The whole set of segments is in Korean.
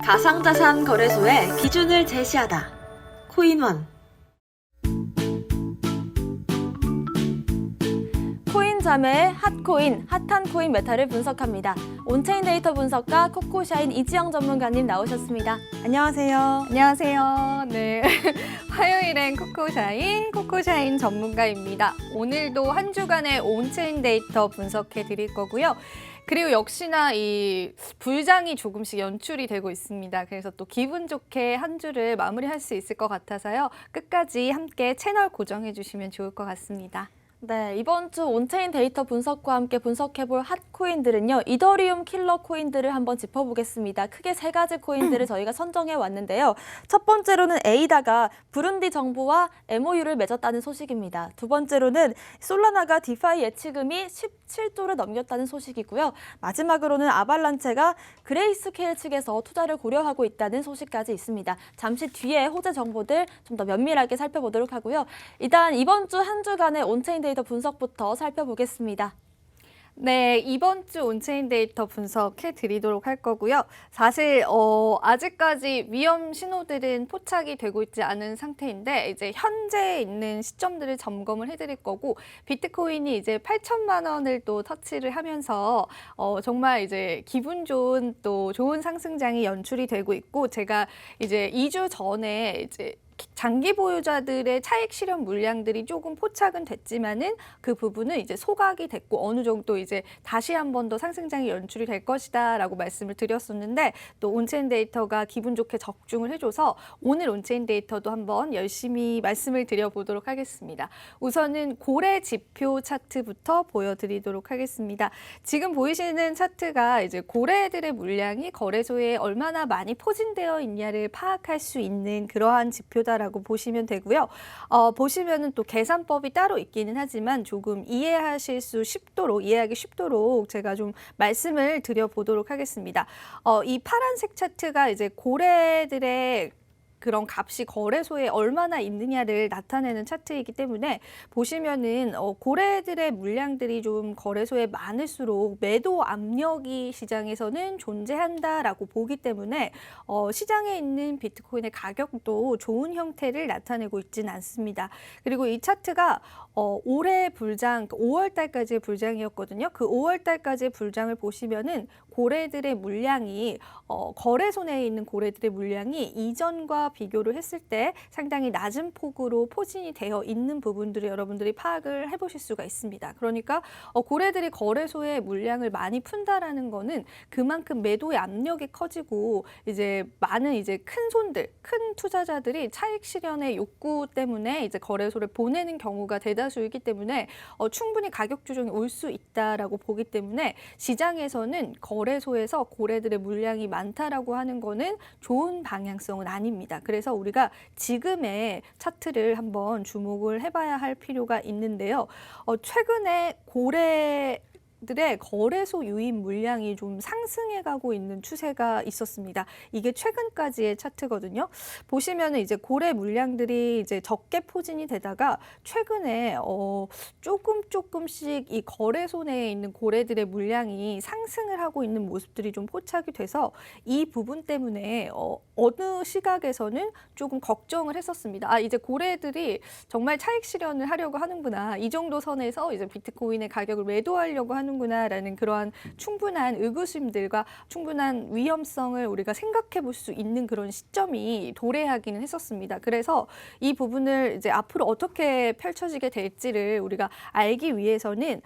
가상자산 거래소의 기준을 제시하다. 코인원. 코인 자매의 핫코인, 핫한 코인 메타를 분석합니다. 온체인 데이터 분석가 코코샤인 이지영 전문가님 나오셨습니다. 안녕하세요. 안녕하세요. 네. 화요일엔 코코샤인 전문가입니다. 오늘도 한 주간의 온체인 데이터 분석해 드릴 거고요. 그리고 역시나 이 불장이 조금씩 연출이 되고 있습니다. 그래서 또 기분 좋게 한 주를 마무리할 수 있을 것 같아서요. 끝까지 함께 채널 고정해 주시면 좋을 것 같습니다. 네, 이번 주 온체인 데이터 분석과 함께 분석해볼 핫코인들은요. 이더리움 킬러 코인들을 한번 짚어보겠습니다. 크게 세 가지 코인들을 저희가 선정해 왔는데요. 첫 번째로는 에이다가 부룬디 정부와 MOU를 맺었다는 소식입니다. 두 번째로는 솔라나가 디파이 예치금이 17조를 넘겼다는 소식이고요. 마지막으로는 아발란체가 그레이스케일 측에서 투자를 고려하고 있다는 소식까지 있습니다. 잠시 뒤에 호재 정보들 좀 더 면밀하게 살펴보도록 하고요. 일단 이번 주 한 주간의 온체인 데이터 분석부터 살펴보겠습니다. 네, 이번 주 온체인 데이터 분석해 드리도록 할 거고요. 사실 아직까지 위험 신호들은 포착이 되고 있지 않은 상태인데 이제 현재 있는 시점들을 점검을 해드릴 거고 비트코인이 이제 8천만 원을 또 터치를 하면서 정말 이제 기분 좋은 또 좋은 상승장이 연출이 되고 있고 제가 이제 2주 전에 이제 장기 보유자들의 차익 실현 물량들이 조금 포착은 됐지만은 그 부분은 이제 소각이 됐고 어느 정도 이제 다시 한 번 더 상승장이 연출이 될 것이다라고 말씀을 드렸었는데 또 온체인 데이터가 기분 좋게 적중을 해줘서 오늘 온체인 데이터도 한번 열심히 말씀을 드려보도록 하겠습니다. 우선은 고래 지표 차트부터 보여드리도록 하겠습니다. 지금 보이시는 차트가 이제 고래들의 물량이 거래소에 얼마나 많이 포진되어 있냐를 파악할 수 있는 그러한 지표 라고 보시면 되고요. 보시면은 또 계산법이 따로 있기는 하지만 조금 이해하기 쉽도록 제가 좀 말씀을 드려보도록 하겠습니다. 이 파란색 차트가 이제 고래들의 그런 값이 거래소에 얼마나 있느냐를 나타내는 차트이기 때문에 보시면은 고래들의 물량들이 좀 거래소에 많을수록 매도 압력이 시장에서는 존재한다라고 보기 때문에 시장에 있는 비트코인의 가격도 좋은 형태를 나타내고 있지는 않습니다. 그리고 이 차트가 올해 불장, 5월 달까지의 불장이었거든요. 그 5월 달까지의 불장을 보시면은 고래들의 물량이 거래소 내에 있는 고래들의 물량이 이전과 비교를 했을 때 상당히 낮은 폭으로 포진이 되어 있는 부분들을 여러분들이 파악을 해보실 수가 있습니다. 그러니까 고래들이 거래소에 물량을 많이 푼다라는 거는 그만큼 매도의 압력이 커지고 이제 많은 이제 큰 손들, 큰 투자자들이 차익 실현의 욕구 때문에 이제 거래소를 보내는 경우가 대다수이기 때문에 충분히 가격 조정이 올 수 있다라고 보기 때문에 시장에서는 거래소에서 고래들의 물량이 많다라고 하는 거는 좋은 방향성은 아닙니다. 그래서 우리가 지금의 차트를 한번 주목을 해봐야 할 필요가 있는데요. 최근에 고래들의 거래소 유입 물량이 좀 상승해 가고 있는 추세가 있었습니다. 이게 최근까지의 차트거든요. 보시면은 이제 고래 물량들이 이제 적게 포진이 되다가 최근에 조금씩 이 거래소 내에 있는 고래들의 물량이 상승을 하고 있는 모습들이 좀 포착이 돼서 이 부분 때문에 어느 시각에서는 조금 걱정을 했었습니다. 이제 고래들이 정말 차익 실현을 하려고 하는구나. 이 정도 선에서 이제 비트코인의 가격을 매도하려고 하는구나라는 그러한 충분한 의구심들과 충분한 위험성을 우리가 생각해 볼 수 있는 그런 시점이 도래하기는 했었습니다. 그래서 이 부분을 이제 앞으로 어떻게 펼쳐지게 될지를 우리가 알기 위해서는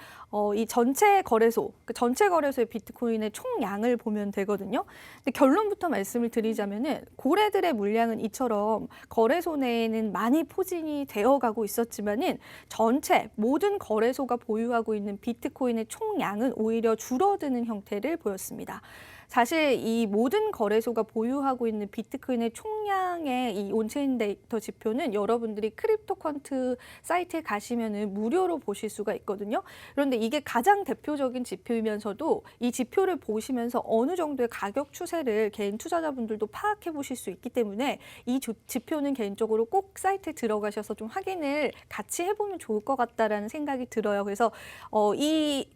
이 전체 거래소의 비트코인의 총량을 보면 되거든요. 근데 결론부터 말씀을 드리자면은 고래들의 물량은 이처럼 거래소 내에는 많이 포진이 되어가고 있었지만은 전체 모든 거래소가 보유하고 있는 비트코인의 총량은 오히려 줄어드는 형태를 보였습니다. 사실 이 모든 거래소가 보유하고 있는 비트코인의 총량의 이 온체인 데이터 지표는 여러분들이 크립토컨트 사이트에 가시면은 무료로 보실 수가 있거든요. 그런데 이게 가장 대표적인 지표이면서도 이 지표를 보시면서 어느 정도의 가격 추세를 개인 투자자분들도 파악해 보실 수 있기 때문에 이 지표는 개인적으로 꼭 사이트에 들어가셔서 좀 확인을 같이 해보면 좋을 것 같다라는 생각이 들어요. 그래서 이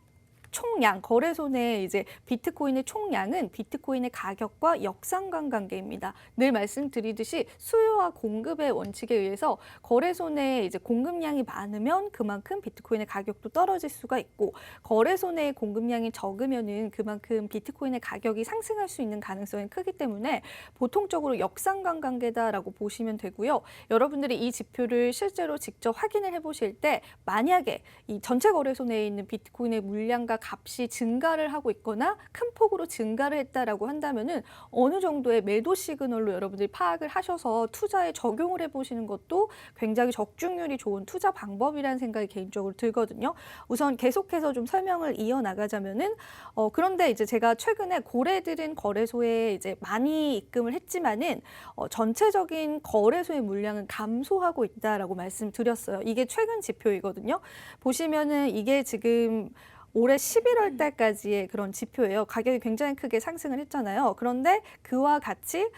총량, 거래소 내 이제 비트코인의 총량은 비트코인의 가격과 역상관 관계입니다. 늘 말씀드리듯이 수요와 공급의 원칙에 의해서 거래소 내에 이제 공급량이 많으면 그만큼 비트코인의 가격도 떨어질 수가 있고, 거래소 내의 공급량이 적으면은 그만큼 비트코인의 가격이 상승할 수 있는 가능성이 크기 때문에 보통적으로 역상관 관계다라고 보시면 되고요. 여러분들이 이 지표를 실제로 직접 확인을 해보실 때 만약에 이 전체 거래소 내에 있는 비트코인의 물량과 값이 증가를 하고 있거나 큰 폭으로 증가를 했다라고 한다면은 어느 정도의 매도 시그널로 여러분들이 파악을 하셔서 투자에 적용을 해보시는 것도 굉장히 적중률이 좋은 투자 방법이라는 생각이 개인적으로 들거든요. 우선 계속해서 좀 설명을 이어나가자면은 그런데 이제 제가 최근에 고래들은 거래소에 이제 많이 입금을 했지만은 전체적인 거래소의 물량은 감소하고 있다라고 말씀드렸어요. 이게 최근 지표이거든요. 보시면은 이게 지금 올해 11월 달까지의 그런 지표예요. 가격이 굉장히 크게 상승을 했잖아요. 그런데 그와 같이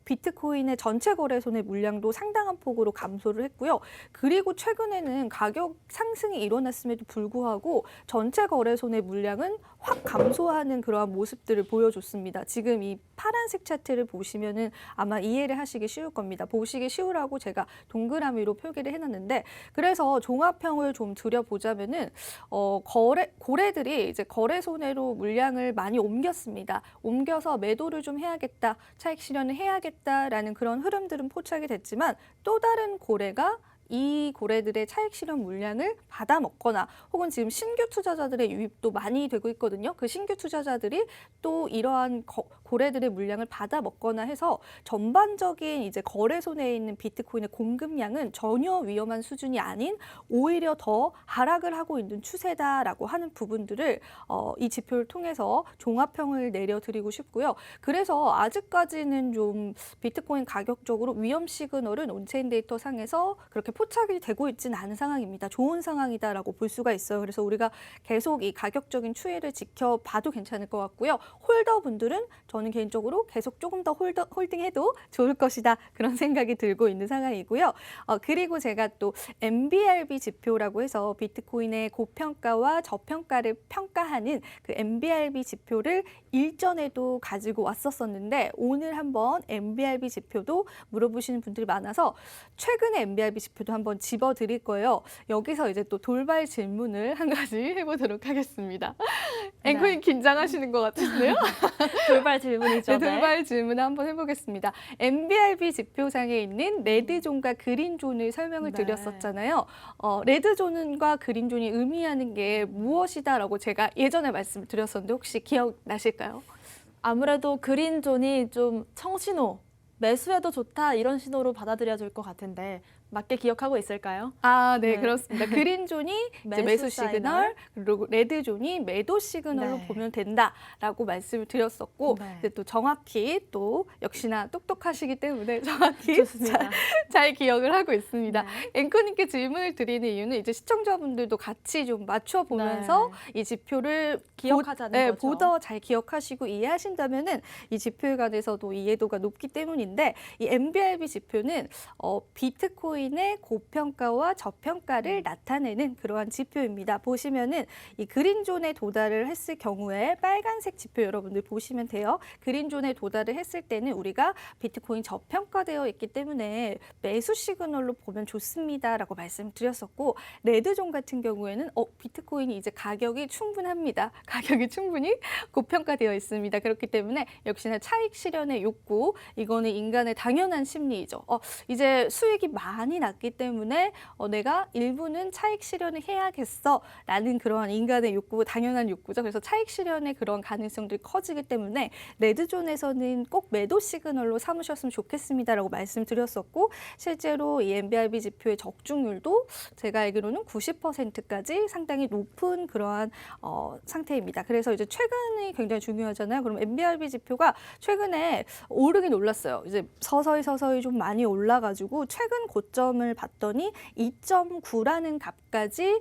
비트코인의 전체 거래소 내 물량도 상당한 폭으로 감소를 했고요. 그리고 최근에는 가격 상승이 일어났음에도 불구하고 전체 거래소 내 물량은 확 감소하는 그러한 모습들을 보여줬습니다. 지금 이 파란색 차트를 보시면은 아마 이해를 하시기 쉬울 겁니다. 보시기 쉬우라고 제가 동그라미로 표기를 해놨는데, 그래서 종합평을 좀 드려보자면은 고래들이 이제 거래소 내로 물량을 많이 옮겼습니다. 옮겨서 매도를 좀 해야겠다, 차익 실현을 해야겠다라는 그런 흐름들은 포착이 됐지만, 또 다른 고래가 이 고래들의 차익 실현 물량을 받아 먹거나 혹은 지금 신규 투자자들의 유입도 많이 되고 있거든요. 그 신규 투자자들이 또 이러한 고래들의 물량을 받아 먹거나 해서 전반적인 이제 거래소 내에 있는 비트코인의 공급량은 전혀 위험한 수준이 아닌 오히려 더 하락을 하고 있는 추세다라고 하는 부분들을 이 지표를 통해서 종합평을 내려드리고 싶고요. 그래서 아직까지는 좀 비트코인 가격적으로 위험 시그널은 온체인 데이터 상에서 그렇게 포착이 되고 있지는 않은 상황입니다. 좋은 상황이다라고 볼 수가 있어요. 그래서 우리가 계속 이 가격적인 추이를 지켜봐도 괜찮을 것 같고요. 홀더분들은 저는 개인적으로 계속 조금 더 홀딩해도 좋을 것이다, 그런 생각이 들고 있는 상황이고요. 그리고 제가 또 MBRB 지표라고 해서 비트코인의 고평가와 저평가를 평가하는 그 MBRB 지표를 일전에도 가지고 왔었는데, 오늘 한번 MBRB 지표도 물어보시는 분들이 많아서 최근에 MBRB 지표도 한번 집어드릴 거예요. 여기서 이제 또 돌발 질문을 한 가지 해보도록 하겠습니다. 네. 앵커님 긴장하시는 것 같으시네요? 돌발 질문이죠. 네, 돌발 질문 한번 해보겠습니다. MBRB 지표상에 있는 레드존과 그린존을 설명을 네. 드렸었잖아요. 레드존과 그린존이 의미하는 게 무엇이다라고 제가 예전에 말씀을 드렸었는데 혹시 기억나실까요? 아무래도 그린존이 좀 청신호, 매수해도 좋다 이런 신호로 받아들여질 것 같은데 맞게 기억하고 있을까요? 아, 네, 네. 그렇습니다. 그린존이 이제 매수 매수 시그널, 그리고 레드존이 매도 시그널로 네. 보면 된다라고 말씀을 드렸었고, 네. 이제 또 정확히 또 역시나 똑똑하시기 때문에 정확히 좋습니다. 잘 기억을 하고 있습니다. 네. 앵커님께 질문을 드리는 이유는 이제 시청자분들도 같이 좀 맞춰보면서 이 지표를 기억하자는 거죠. 보더 잘 기억하시고 이해하신다면은 이 지표에 관해서도 이해도가 높기 때문인데, 이 MBRB 지표는 비트코인의 고평가와 저평가를 나타내는 그러한 지표입니다. 보시면은 이 그린존에 도달을 했을 경우에 빨간색 지표 여러분들 보시면 돼요. 그린존에 도달을 했을 때는 우리가 비트코인 저평가되어 있기 때문에 매수 시그널로 보면 좋습니다라고 말씀드렸었고, 레드존 같은 경우에는 비트코인이 이제 가격이 충분합니다. 가격이 충분히 고평가되어 있습니다. 그렇기 때문에 역시나 차익 실현의 욕구, 이거는 인간의 당연한 심리이죠. 이제 수익이 많이 났기 때문에 내가 일부는 차익 실현을 해야겠어 라는 그러한 인간의 욕구, 당연한 욕구죠. 그래서 차익 실현의 그런 가능성들이 커지기 때문에 레드존에서는 꼭 매도 시그널로 삼으셨으면 좋겠습니다라고 말씀드렸었고, 실제로 이 MBRB 지표의 적중률도 제가 알기로는 90%까지 상당히 높은 그러한 상태입니다. 그래서 이제 최근이 굉장히 중요하잖아요. 그럼 MBRB 지표가 최근에 오르긴 올랐어요. 이제 서서히 좀 많이 올라가지고 최근 고점을 봤더니 2.9라는 값까지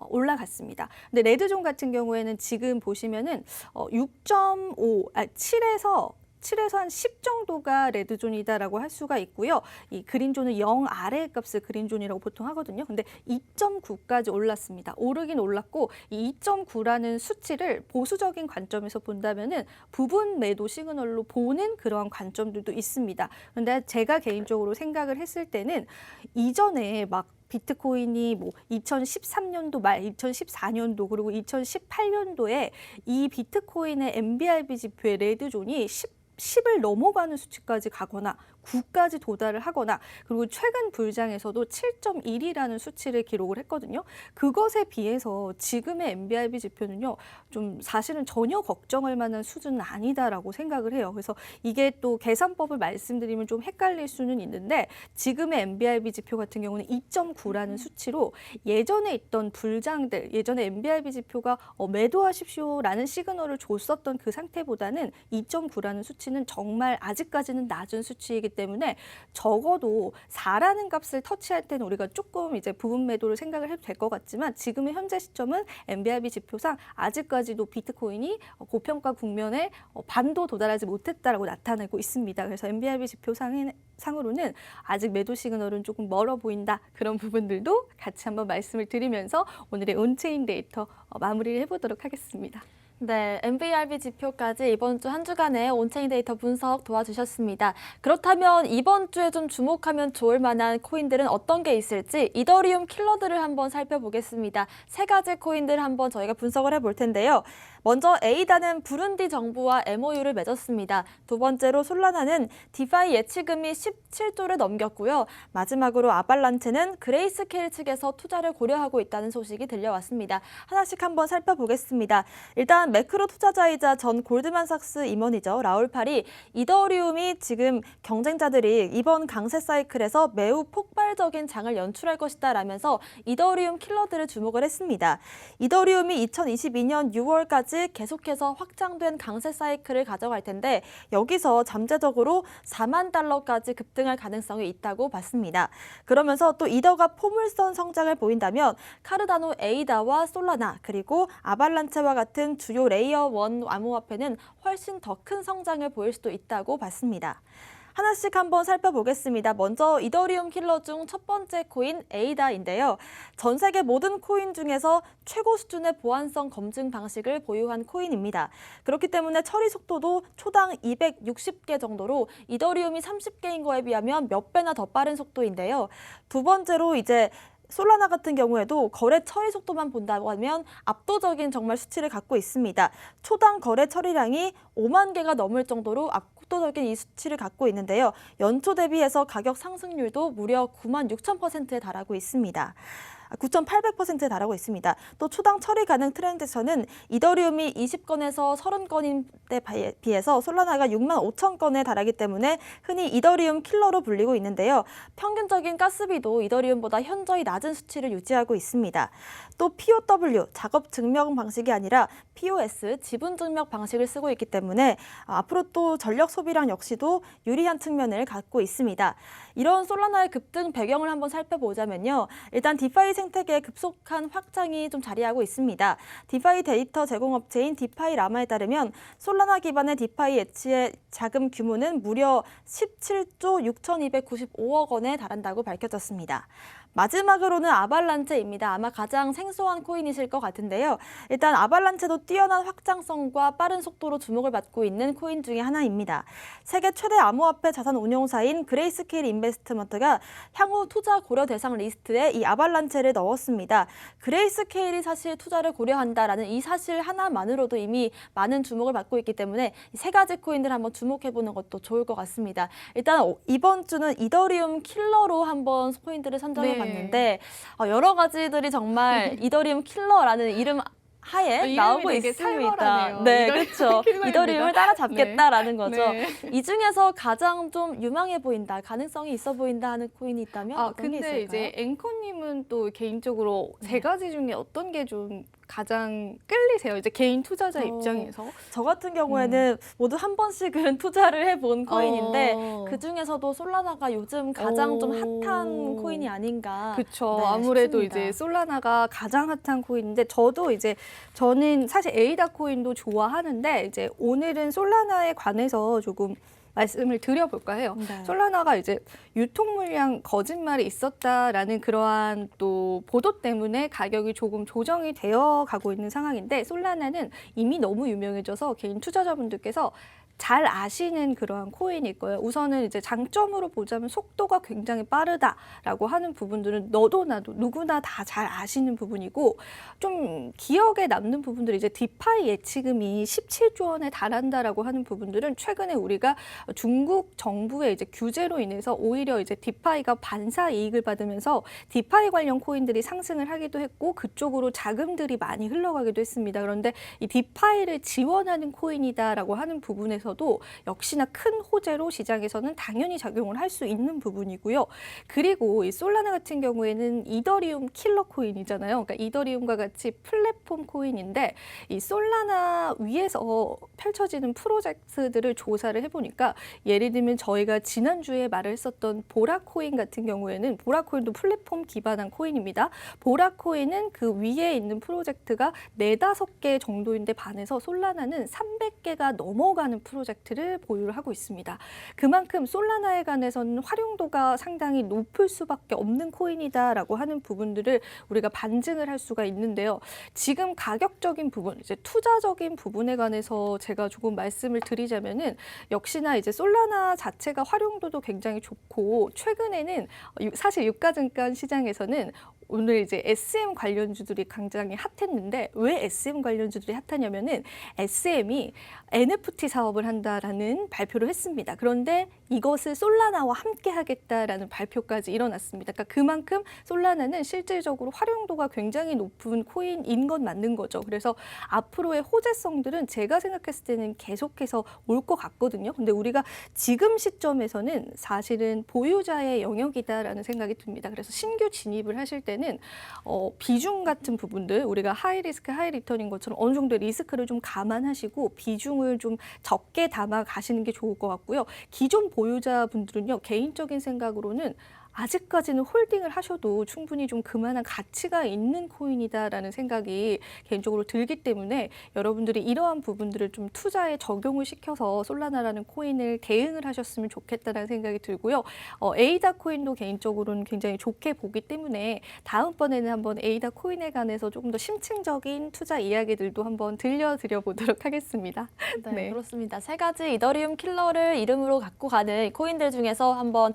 올라갔습니다. 근데 레드존 같은 경우에는 지금 보시면은 7에서 7에서 한 10 정도가 레드존이다라고 할 수가 있고요. 이 그린존은 0 아래의 값을 그린존이라고 보통 하거든요. 근데 2.9까지 올랐습니다. 오르긴 올랐고 이 2.9라는 수치를 보수적인 관점에서 본다면은 부분 매도 시그널로 보는 그러한 관점들도 있습니다. 근데 제가 개인적으로 생각을 했을 때는 이전에 막 비트코인이 뭐 2013년도 말, 2014년도 그리고 2018년도에 이 비트코인의 MBRB 지표의 레드존이 10을 넘어가는 수치까지 가거나 9까지 도달을 하거나 그리고 최근 불장에서도 7.1이라는 수치를 기록을 했거든요. 그것에 비해서 지금의 MBRB 지표는요, 좀 사실은 전혀 걱정할 만한 수준은 아니다라고 생각을 해요. 그래서 이게 또 계산법을 말씀드리면 좀 헷갈릴 수는 있는데 지금의 MBRB 지표 같은 경우는 2.9라는 수치로 예전에 있던 불장들, 예전에 MBRB 지표가 매도하십시오라는 시그널을 줬었던 그 상태보다는 2.9라는 수치는 정말 아직까지는 낮은 수치이기 때문에 적어도 4라는 값을 터치할 때는 우리가 조금 이제 부분 매도를 생각을 해도 될 것 같지만 지금의 현재 시점은 MBRB 지표상 아직까지도 비트코인이 고평가 국면에 반도 도달하지 못했다라고 나타내고 있습니다. 그래서 MBRB 지표상으로는 아직 매도 시그널은 조금 멀어 보인다. 그런 부분들도 같이 한번 말씀을 드리면서 오늘의 온체인 데이터 마무리를 해보도록 하겠습니다. 네, MBRB 지표까지 이번 주 한 주간의 온체인 데이터 분석 도와주셨습니다. 그렇다면 이번 주에 좀 주목하면 좋을 만한 코인들은 어떤 게 있을지 이더리움 킬러들을 한번 살펴보겠습니다. 세 가지 코인들 한번 저희가 분석을 해볼 텐데요. 먼저 에이다는 부룬디 정부와 MOU를 맺었습니다. 두 번째로 솔라나는 디파이 예치금이 17조를 넘겼고요. 마지막으로 아발란체는 그레이스케일 측에서 투자를 고려하고 있다는 소식이 들려왔습니다. 하나씩 한번 살펴보겠습니다. 일단 매크로 투자자이자 전 골드만삭스 임원이죠. 라울 팔이 이더리움이 지금 경쟁자들이 이번 강세 사이클에서 매우 폭발적인 장을 연출할 것이다 라면서 이더리움 킬러들을 주목을 했습니다. 이더리움이 2022년 6월까지 계속해서 확장된 강세 사이클을 가져갈 텐데 여기서 잠재적으로 4만 달러까지 급등할 가능성이 있다고 봤습니다. 그러면서 또 이더가 포물선 성장을 보인다면 카르다노 에이다와 솔라나 그리고 아발란체와 같은 주요 레이어 1 암호화폐는 훨씬 더 큰 성장을 보일 수도 있다고 봤습니다. 하나씩 한번 살펴보겠습니다. 먼저 이더리움 킬러 중 첫 번째 코인 에이다인데요. 전 세계 모든 코인 중에서 최고 수준의 보안성 검증 방식을 보유한 코인입니다. 그렇기 때문에 처리 속도도 초당 260개 정도로 이더리움이 30개인 거에 비하면 몇 배나 더 빠른 속도인데요. 두 번째로 이제 솔라나 같은 경우에도 거래 처리 속도만 본다고 하면 압도적인 정말 수치를 갖고 있습니다. 초당 거래 처리량이 5만 개가 넘을 정도로 압도적인 이 수치를 갖고 있는데요. 연초 대비해서 가격 상승률도 무려 96,000%에 달하고 있습니다. 9,800%에 달하고 있습니다. 또 초당 처리 가능 트렌드에서는 이더리움이 20건에서 30건에 비해서 솔라나가 65,000건에 달하기 때문에 흔히 이더리움 킬러로 불리고 있는데요. 평균적인 가스비도 이더리움보다 현저히 낮은 수치를 유지하고 있습니다. 또 POW, 작업 증명 방식이 아니라 POS, 지분 증명 방식을 쓰고 있기 때문에 앞으로 또 전력 소비량 역시도 유리한 측면을 갖고 있습니다. 이런 솔라나의 급등 배경을 한번 살펴보자면요. 일단 디파이 생태계의 급속한 확장이 좀 자리하고 있습니다. 디파이 데이터 제공업체인 디파이 라마에 따르면 솔라나 기반의 디파이 예치의 자금 규모는 무려 17조 6,295억 원에 달한다고 밝혀졌습니다. 마지막으로는 아발란체입니다. 아마 가장 생소한 코인이실 것 같은데요. 일단 아발란체도 뛰어난 확장성과 빠른 속도로 주목을 받고 있는 코인 중에 하나입니다. 세계 최대 암호화폐 자산 운용사인 그레이스케일 인베스트먼트가 향후 투자 고려 대상 리스트에 이 아발란체를 넣었습니다. 그레이스케일이 사실 투자를 고려한다라는 이 사실 하나만으로도 이미 많은 주목을 받고 있기 때문에 이 세 가지 코인들 한번 주목해보는 것도 좋을 것 같습니다. 일단 이번 주는 이더리움 킬러로 한번 코인들을 선정해봤습니다. 봤는데 여러 가지들이 정말 이더리움 킬러라는 이름 하에 나오고 있습니다. 네, 그렇죠. 이더리움을 따라잡겠다라는 거죠. 네. 이 중에서 가장 좀 유망해 보인다, 가능성이 있어 보인다 하는 코인이 있다면 어떤 게 있을까요? 근데 이제 앵커님은 또 개인적으로 세 가지 중에 어떤 게 좀 가장 끌리세요? 이제 개인 투자자 입장에서. 저 같은 경우에는 모두 한 번씩은 투자를 해본 코인인데 그 중에서도 솔라나가 요즘 가장 좀 핫한 코인이 아닌가. 그렇죠. 네, 아무래도 싶습니다. 이제 솔라나가 가장 핫한 코인인데 저는 사실 에이다 코인도 좋아하는데 이제 오늘은 솔라나에 관해서 조금 말씀을 드려볼까 해요. 네. 솔라나가 이제 유통 물량 거짓말이 있었다라는 그러한 또 보도 때문에 가격이 조금 조정이 되어 가고 있는 상황인데 솔라나는 이미 너무 유명해져서 개인 투자자분들께서 잘 아시는 그러한 코인일 거예요. 우선은 이제 장점으로 보자면 속도가 굉장히 빠르다라고 하는 부분들은 너도 나도 누구나 다 잘 아시는 부분이고 좀 기억에 남는 부분들이 이제 디파이 예치금이 17조 원에 달한다라고 하는 부분들은 최근에 우리가 중국 정부의 이제 규제로 인해서 오히려 이제 디파이가 반사 이익을 받으면서 디파이 관련 코인들이 상승을 하기도 했고 그쪽으로 자금들이 많이 흘러가기도 했습니다. 그런데 이 디파이를 지원하는 코인이다라고 하는 부분에서도 역시나 큰 호재로 시장에서는 당연히 작용을 할 수 있는 부분이고요. 그리고 이 솔라나 같은 경우에는 이더리움 킬러 코인이잖아요. 그러니까 이더리움과 같이 플랫폼 코인인데 이 솔라나 위에서 펼쳐지는 프로젝트들을 조사를 해보니까 예를 들면 저희가 지난주에 말을 했었던 보라코인 같은 경우에는 보라코인도 플랫폼 기반한 코인입니다. 보라코인은 그 위에 있는 프로젝트가 4-5개 정도인데 반해서 솔라나는 300개가 넘어가는 프로젝트를 보유를 하고 있습니다. 그만큼 솔라나에 관해서는 활용도가 상당히 높을 수밖에 없는 코인이다라고 하는 부분들을 우리가 반증을 할 수가 있는데요. 지금 가격적인 부분, 이제 투자적인 부분에 관해서 제가 조금 말씀을 드리자면은 역시나 이제 솔라나 자체가 활용도도 굉장히 좋고 최근에는 사실 유가증권 시장에서는 오늘 이제 SM 관련주들이 굉장히 핫했는데 왜 SM 관련주들이 핫하냐면은 SM이 NFT 사업을 한다라는 발표를 했습니다. 그런데 이것을 솔라나와 함께 하겠다라는 발표까지 일어났습니다. 그러니까 그만큼 솔라나는 실질적으로 활용도가 굉장히 높은 코인인 건 맞는 거죠. 그래서 앞으로의 호재성들은 제가 생각했을 때는 계속해서 올 것 같거든요. 근데 우리가 지금 시점에서는 사실은 보유자의 영역이다라는 생각이 듭니다. 그래서 신규 진입을 하실 때는 비중 같은 부분들 우리가 하이 리스크 하이 리턴인 것처럼 어느 정도 리스크를 좀 감안하시고 비중을 좀 적게 담아 가시는 게 좋을 것 같고요. 기존 보유자분들은요. 개인적인 생각으로는 아직까지는 홀딩을 하셔도 충분히 좀 그만한 가치가 있는 코인이다라는 생각이 개인적으로 들기 때문에 여러분들이 이러한 부분들을 좀 투자에 적용을 시켜서 솔라나라는 코인을 대응을 하셨으면 좋겠다라는 생각이 들고요. 에이다 코인도 개인적으로는 굉장히 좋게 보기 때문에 다음번에는 한번 에이다 코인에 관해서 조금 더 심층적인 투자 이야기들도 한번 들려드려 보도록 하겠습니다. 네, 그렇습니다. 3가지 이더리움 킬러를 이름으로 갖고 가는 코인들 중에서 한번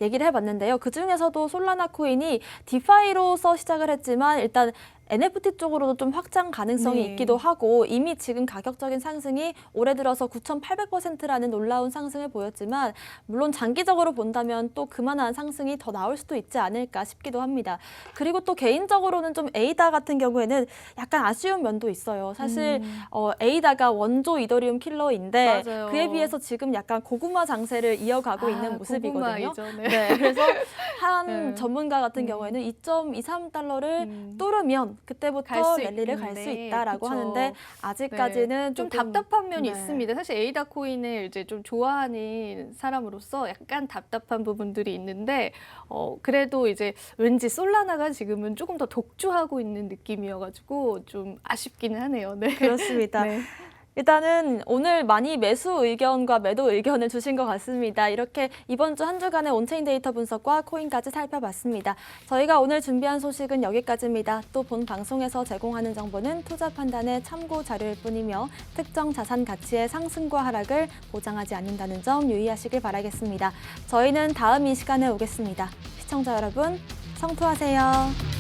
얘기를 해봤는데요. 그 중에서도 솔라나 코인이 디파이로서 시작을 했지만 일단 NFT 쪽으로도 좀 확장 가능성이 있기도 하고 이미 지금 가격적인 상승이 올해 들어서 9,800%라는 놀라운 상승을 보였지만 물론 장기적으로 본다면 또 그만한 상승이 더 나올 수도 있지 않을까 싶기도 합니다. 그리고 또 개인적으로는 좀 에이다 같은 경우에는 약간 아쉬운 면도 있어요. 사실 에이다가 원조 이더리움 킬러인데 맞아요. 그에 비해서 지금 약간 고구마 장세를 이어가고 있는 모습이거든요. 고구마이죠. 네, 그래서 한 네. 전문가 같은 경우에는 2.23달러를 뚫으면 그때부터 랠리를 갈 수 있다라고 그쵸. 하는데 아직까지는 좀 조금, 답답한 면이 네. 있습니다. 사실 에이다 코인을 이제 좀 좋아하는 사람으로서 약간 답답한 부분들이 있는데 그래도 이제 왠지 솔라나가 지금은 조금 더 독주하고 있는 느낌이어가지고 좀 아쉽기는 하네요. 네. 그렇습니다. 네. 일단은 오늘 많이 매수 의견과 매도 의견을 주신 것 같습니다. 이렇게 이번 주 한 주간의 온체인 데이터 분석과 코인까지 살펴봤습니다. 저희가 오늘 준비한 소식은 여기까지입니다. 또 본 방송에서 제공하는 정보는 투자 판단의 참고 자료일 뿐이며 특정 자산 가치의 상승과 하락을 보장하지 않는다는 점 유의하시길 바라겠습니다. 저희는 다음 이 시간에 오겠습니다. 시청자 여러분, 성투하세요.